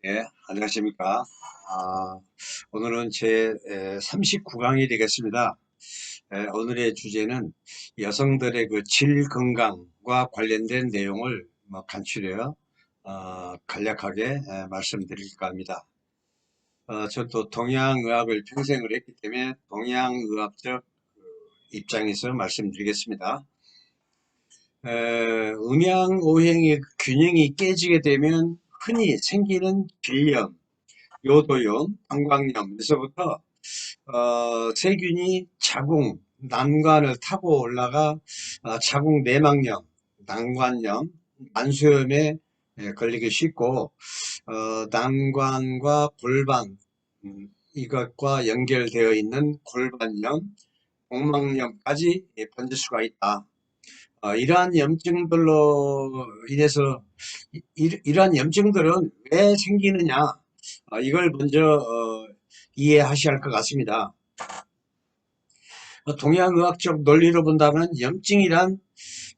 네, 안녕하십니까. 아, 오늘은 제 39강이 되겠습니다. 오늘의 주제는 여성들의 그 질 건강과 관련된 내용을 뭐 간추려 간략하게 말씀드릴까 합니다. 저도 동양의학을 평생을 했기 때문에 동양의학적 입장에서 말씀드리겠습니다. 음양오행의 균형이 깨지게 되면 흔히 생기는 질염, 요도염, 방광염에서부터 세균이 자궁, 난관을 타고 올라가 자궁 내막염, 난관염, 난소염에 걸리기 쉽고 난관과 골반 이것과 연결되어 있는 골반염, 복막염까지 번질 수가 있다. 이러한 염증들로 인해서 이러한 염증들은 왜 생기느냐 이걸 먼저 이해하셔야 할 것 같습니다. 동양의학적 논리로 본다면 염증이란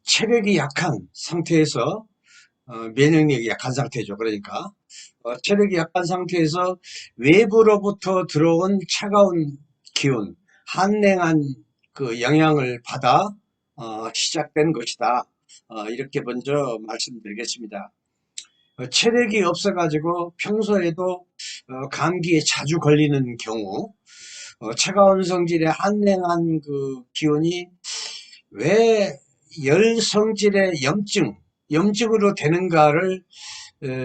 체력이 약한 상태에서 면역력이 약한 상태죠. 그러니까 체력이 약한 상태에서 외부로부터 들어온 차가운 기운,寒냉한 그 영향을 받아 시작된 것이다. 이렇게 먼저 말씀드리겠습니다. 체력이 없어가지고 평소에도 감기에 자주 걸리는 경우 차가운 성질의 한냉한 그 기운이 왜 열 성질의 염증으로 되는가를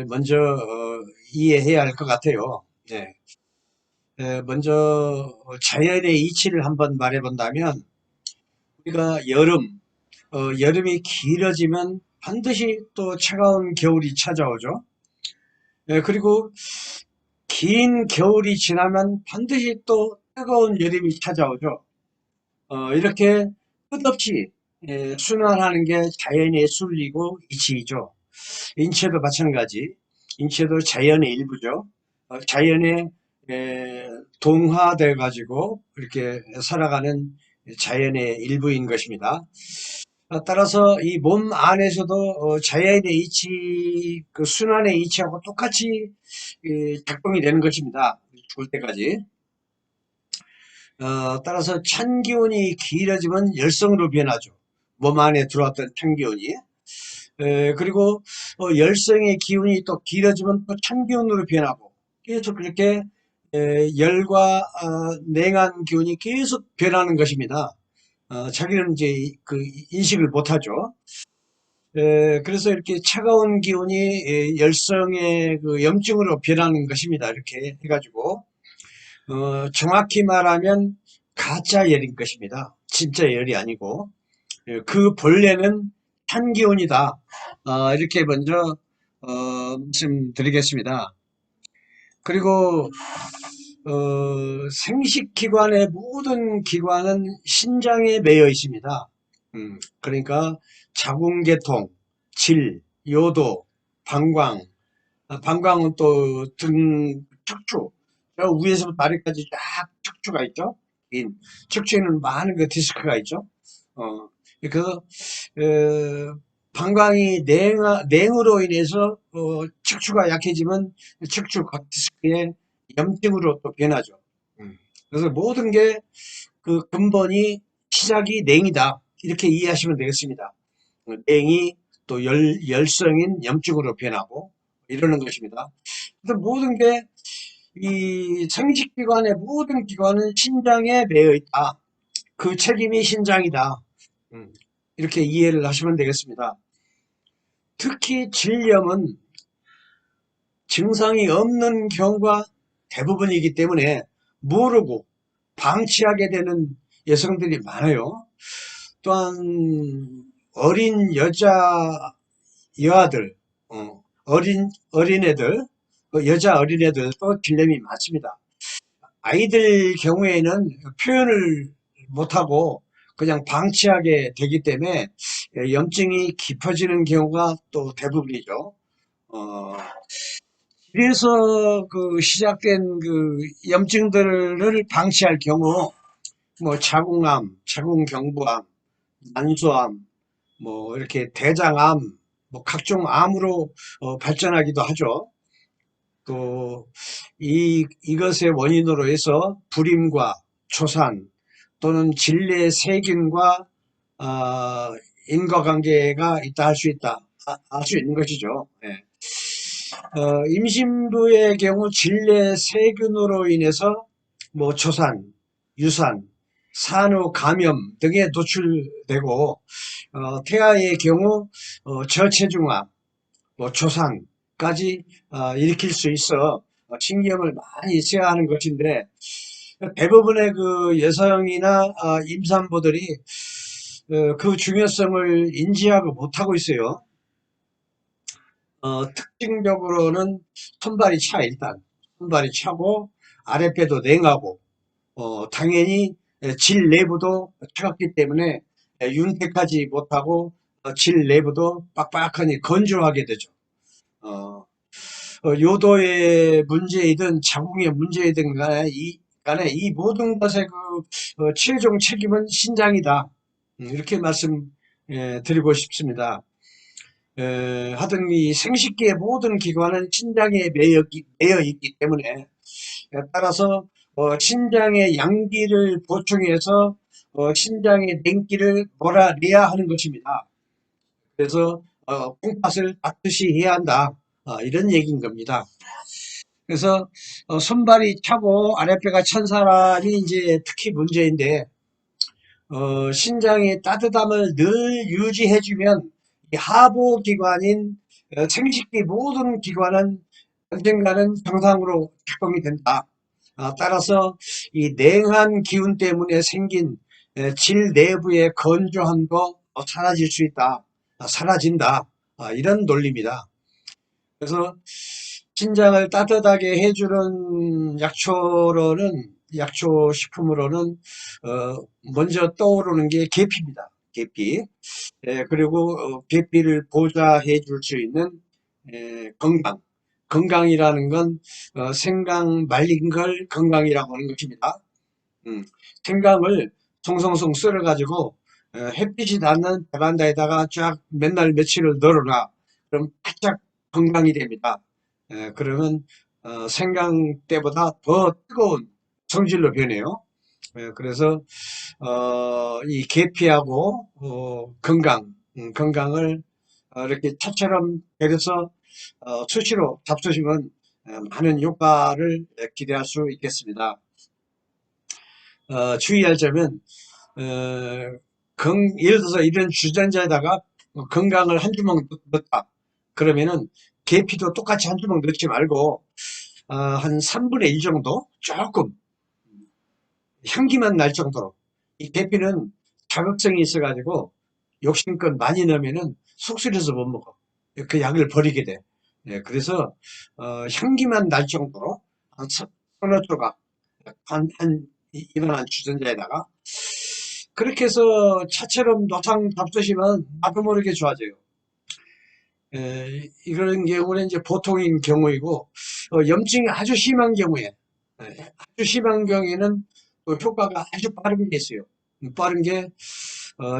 먼저 이해해야 할 것 같아요. 네. 먼저 자연의 이치를 한번 말해 본다면 우리가 여름이 길어지면 반드시 또 차가운 겨울이 찾아오죠. 그리고 긴 겨울이 지나면 반드시 또 뜨거운 여름이 찾아오죠. 이렇게 끝없이 순환하는 게 자연의 순리고 이치이죠. 인체도 마찬가지. 인체도 자연의 일부죠. 자연에 동화돼 가지고 이렇게 살아가는 자연의 일부인 것입니다. 따라서 이 몸 안에서도 자연의 이치, 그 순환의 이치하고 똑같이 작동이 되는 것입니다. 죽을 때까지. 따라서 찬 기운이 길어지면 열성으로 변하죠. 몸 안에 들어왔던 찬 기운이. 그리고 열성의 기운이 또 길어지면 또 찬 기운으로 변하고 계속 그렇게 열과 냉한 기운이 계속 변하는 것입니다. 자기는 이제 그 인식을 못하죠. 그래서 이렇게 차가운 기운이 열성의 그 염증으로 변하는 것입니다. 이렇게 해가지고 정확히 말하면 가짜 열인 것입니다. 진짜 열이 아니고 그 본래는 찬 기운이다. 이렇게 먼저 말씀드리겠습니다. 그리고 생식기관의 모든 기관은 신장에 매여 있습니다. 그러니까 자궁계통, 질, 요도, 방광, 방광은 또 등, 척추, 저 위에서부터 아래까지 쫙 척추가 있죠. 인, 척추에는 많은 그 디스크가 있죠. 그래서 방광이 냉으로 인해서 척추가 약해지면 척추 각 디스크에 염증으로 또 변하죠. 그래서 모든 게 그 근본이 시작이 냉이다. 이렇게 이해하시면 되겠습니다. 냉이 또 열성인 염증으로 변하고 이러는 것입니다. 그래서 모든 게 이 생식기관의 모든 기관은 신장에 매여 있다. 그 책임이 신장이다. 이렇게 이해를 하시면 되겠습니다. 특히 질염은 증상이 없는 경우가 대부분이기 때문에 모르고 방치하게 되는 여성들이 많아요. 또한 어린 여아들, 어린애들, 여자 어린애들도 질염이 많습니다. 아이들 경우에는 표현을 못하고 그냥 방치하게 되기 때문에 염증이 깊어지는 경우가 또 대부분이죠. 그래서 그 시작된 그 염증들을 방치할 경우 뭐 자궁암, 자궁경부암, 난소암, 뭐 이렇게 대장암, 뭐 각종 암으로 발전하기도 하죠. 또 이것의 원인으로 해서 불임과 초산 또는 진례 세균과 인과관계가 있다 할 수 있다. 알 수 있는 것이죠. 예. 임신부의 경우 진례 세균으로 인해서 뭐 초산, 유산, 산후 감염 등에 노출되고 태아의 경우 저체중아, 뭐 조산까지 일으킬 수 있어 신경을 많이 써야 하는 것인데 대부분의 그 여성이나 임산부들이 그 중요성을 인지하고 못하고 있어요. 특징적으로는 손발이 차 일단 손발이 차고 아랫배도 냉하고 당연히 질 내부도 차갑기 때문에 윤택하지 못하고 질 내부도 빡빡하니 건조하게 되죠. 어, 요도의 문제이든 자궁의 문제이든 간에 이 모든 것의 그 최종 책임은 신장이다. 이렇게 말씀 드리고 싶습니다. 하여튼 이 생식기의 모든 기관은 신장에 매여 있기 때문에 따라서 신장의 양기를 보충해서 신장의 냉기를 몰아내야 하는 것입니다. 그래서 콩팥을 닦듯이 해야 한다. 이런 얘기인 겁니다. 그래서 손발이 차고 아랫배가 찬 사람이 이제 특히 문제인데 신장의 따뜻함을 늘 유지해주면 이 하부기관인 생식기 모든 기관은 언젠가는 정상으로 작동이 된다. 따라서 이 냉한 기운 때문에 생긴 질 내부의 건조함도 사라질 수 있다. 사라진다. 이런 논리입니다. 그래서 신장을 따뜻하게 해주는 약초 식품으로는 먼저 떠오르는 게 계피입니다. 계피. 그리고 계피를 보좌해 줄 수 있는 건강. 건강이라는 건 생강 말린 걸 건강이라고 하는 것입니다. 생강을 송송송 썰어가지고 햇빛이 닿는 베란다에다가 쫙 맨날 며칠을 널어놔. 그럼 바짝 건강이 됩니다. 그러면 생강 때보다 더 뜨거운 성질로 변해요. 그래서 이 계피하고 건강을 이렇게 차처럼 데려서 수시로 잡수시면 많은 효과를 기대할 수 있겠습니다. 주의할 점은 예를 들어서 이런 주전자에다가 건강을 한 주먹 넣었다. 그러면은 계피도 똑같이 한 주먹 넣지 말고 한 3분의 1 정도 조금 향기만 날 정도로. 이 계피는 자극성이 있어가지고 욕심껏 많이 넣으면은 속쓰려서 못 먹어. 그 약을 버리게 돼. 그래서 향기만 날 정도로 한 서너 조각 이만한 주전자에다가 그렇게 해서 차처럼 노상 잡수시면 나도 모르게 좋아져요. 이런 경우는 이제 보통인 경우이고 염증이 아주 심한 경우에 아주 심한 경우에는 효과가 아주 빠른 게 있어요. 빠른 게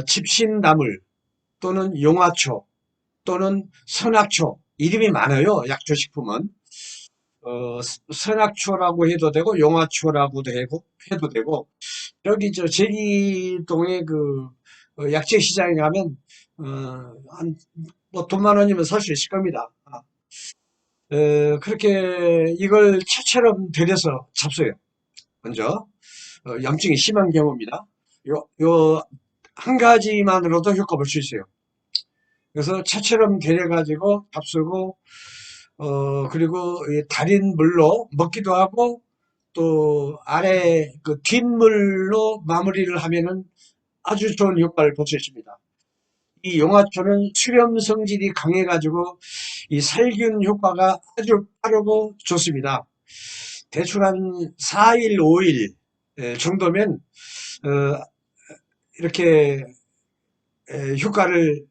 집신나물 또는 용화초 또는 선악초 이름이 많아요. 약초식품은 선악초라고 해도 되고 용화초라고도 해도 되고 여기 저 제기동에 그 약재 시장에 가면 한 뭐 돈만 원이면 살 수 있을 겁니다. 그렇게 이걸 차처럼 데려서 잡숴요. 먼저 염증이 심한 경우입니다. 요 한 가지만으로도 효과 볼 수 있어요. 그래서 차처럼 데려가지고 잡수고 그리고 달인 물로 먹기도 하고 또 아래 그 뒷물로 마무리를 하면은 아주 좋은 효과를 볼 수 있습니다. 이 용화초는 수렴 성질이 강해가지고 이 살균 효과가 아주 빠르고 좋습니다. 대충 한 4일, 5일 정도면 이렇게 효과를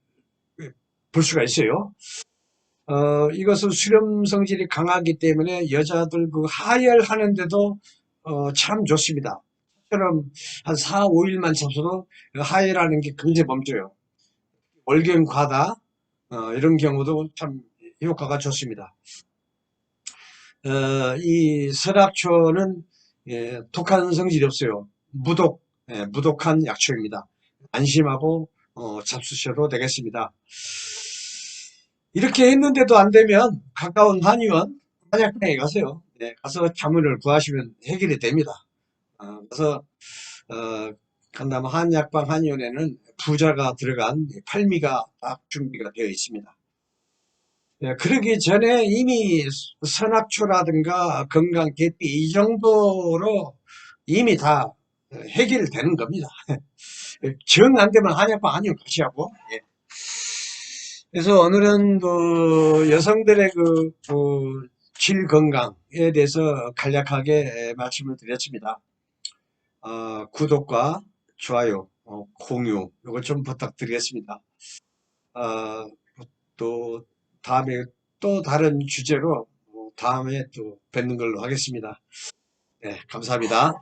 볼 수가 있어요. 이것은 수렴 성질이 강하기 때문에 여자들 그 하혈하는데도 참 좋습니다. 처럼 한 4, 5일만 잡숴도 하혈하는 게 굉장히 멈춰요. 월경 과다 이런 경우도 참 효과가 좋습니다. 이 설악초는 독한 성질이 없어요. 무독한 약초입니다. 안심하고 잡수셔도 되겠습니다. 이렇게 했는데도 안 되면 가까운 한의원, 한약방에 가세요. 가서 자문을 구하시면 해결이 됩니다. 그래서 간담 한약방 한의원에는 부자가 들어간 팔미가 딱 준비가 되어 있습니다. 그러기 전에 이미 선악초라든가 건강 계피 이 정도로 이미 다 해결되는 겁니다. 정 안 되면 한약방 한의원 가시라고. 그래서 오늘은 그 여성들의 질 건강에 대해서 간략하게 말씀을 드렸습니다. 구독과 좋아요, 공유 이걸 좀 부탁드리겠습니다. 어, 또 다음에 또 다른 주제로 다음에 또 뵙는 걸로 하겠습니다. 네, 감사합니다.